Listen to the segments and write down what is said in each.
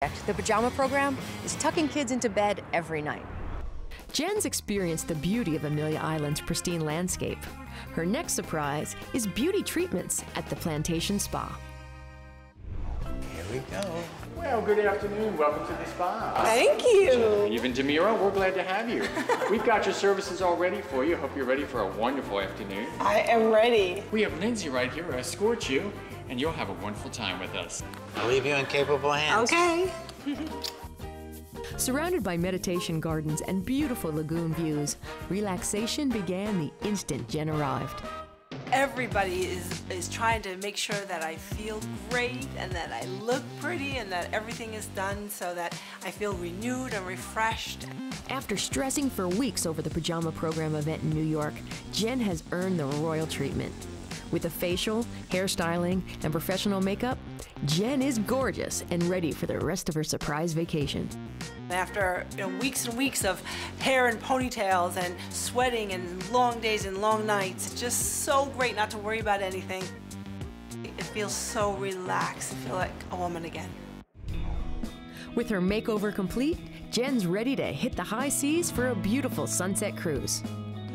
The Pajama program is tucking kids into bed every night. Jen's experienced the beauty of Amelia Island's pristine landscape. Her next surprise is beauty treatments at the Plantation Spa. Here we go. Well, good afternoon. Welcome to the spa. Thank you. Genevieve and Demira, we're glad to have you. We've got your services all ready for you. Hope you're ready for a wonderful afternoon. I am ready. We have Lindsay right here to escort you, and you'll have a wonderful time with us. I'll leave you in capable hands. Okay. Surrounded by meditation gardens and beautiful lagoon views, relaxation began the instant Jen arrived. Everybody is trying to make sure that I feel great and that I look pretty and that everything is done so that I feel renewed and refreshed. After stressing for weeks over the Pajama program event in New York, Jen has earned the royal treatment. With a facial, hairstyling, and professional makeup, Jen is gorgeous and ready for the rest of her surprise vacation. After weeks and weeks of hair and ponytails and sweating and long days and long nights, it's just so great not to worry about anything. It feels so relaxed. I feel like a woman again. With her makeover complete, Jen's ready to hit the high seas for a beautiful sunset cruise.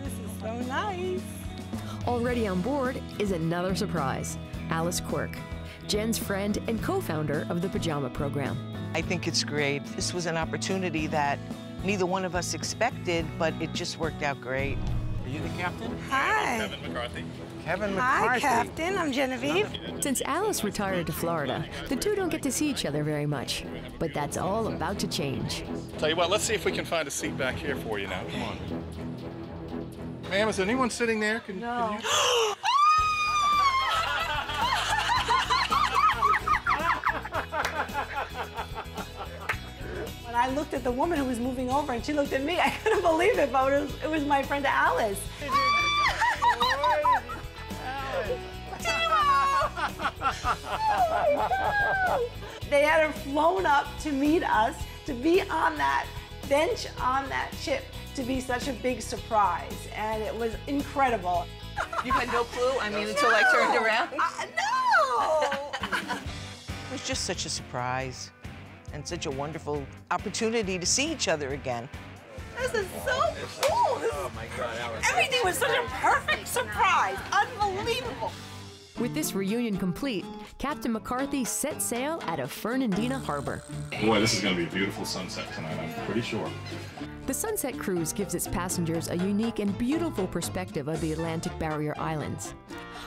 This is so nice. Already on board is another surprise, Alice Quirk, Jen's friend and co-founder of the Pajama program. I think it's great. This was an opportunity that neither one of us expected, but it just worked out great. Are you the captain? Hi. Kevin McCarthy. Hi, Captain. I'm Genevieve. Since Alice retired to Florida, the two don't get to see each other very much, but that's all about to change. Tell you what, let's see if we can find a seat back here for you now. Come on. Ma'am, is there anyone sitting there? No. Can you... When I looked at the woman who was moving over and she looked at me, I couldn't believe it, but it was my friend Alice. They had her flown up to meet us, to be on that bench on that ship, to be such a big surprise, and it was incredible. You had no clue? I mean, until I turned around? No! It was just such a surprise and such a wonderful opportunity to see each other again. This is so cool. Oh my God, Alice. Everything was such a perfect surprise. Unbelievable. With this reunion complete, Captain McCarthy set sail out of Fernandina Harbor. Boy, this is going to be a beautiful sunset tonight, I'm pretty sure. The Sunset Cruise gives its passengers a unique and beautiful perspective of the Atlantic Barrier Islands.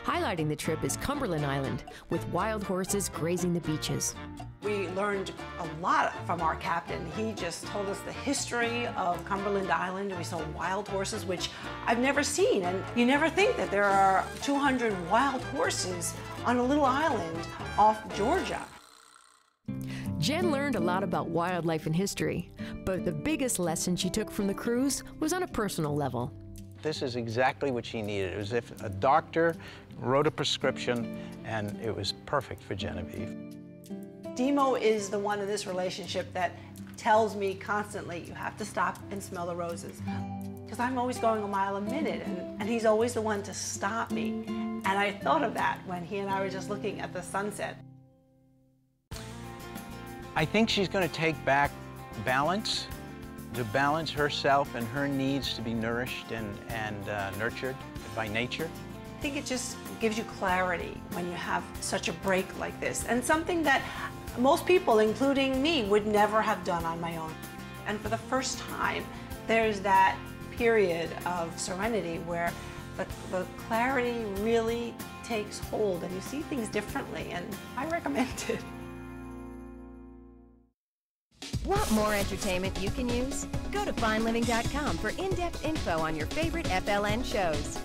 Highlighting the trip is Cumberland Island, with wild horses grazing the beaches. We learned a lot from our captain. He just told us the history of Cumberland Island. We saw wild horses, which I've never seen. And you never think that there are 200 wild horses on a little island off Georgia. Jen learned a lot about wildlife and history, but the biggest lesson she took from the cruise was on a personal level. This is exactly what she needed. It was as if a doctor wrote a prescription, and it was perfect for Genevieve. Demo is the one in this relationship that tells me constantly, you have to stop and smell the roses. Because I'm always going a mile a minute, and he's always the one to stop me. And I thought of that when he and I were just looking at the sunset. I think she's going to take back balance, to balance herself and her needs to be nourished and nurtured by nature. I think it just gives you clarity when you have such a break like this, and something that most people, including me, would never have done on my own. And for the first time, there's that period of serenity where the clarity really takes hold and you see things differently, and I recommend it. Want more entertainment you can use? Go to FineLiving.com for in-depth info on your favorite FLN shows.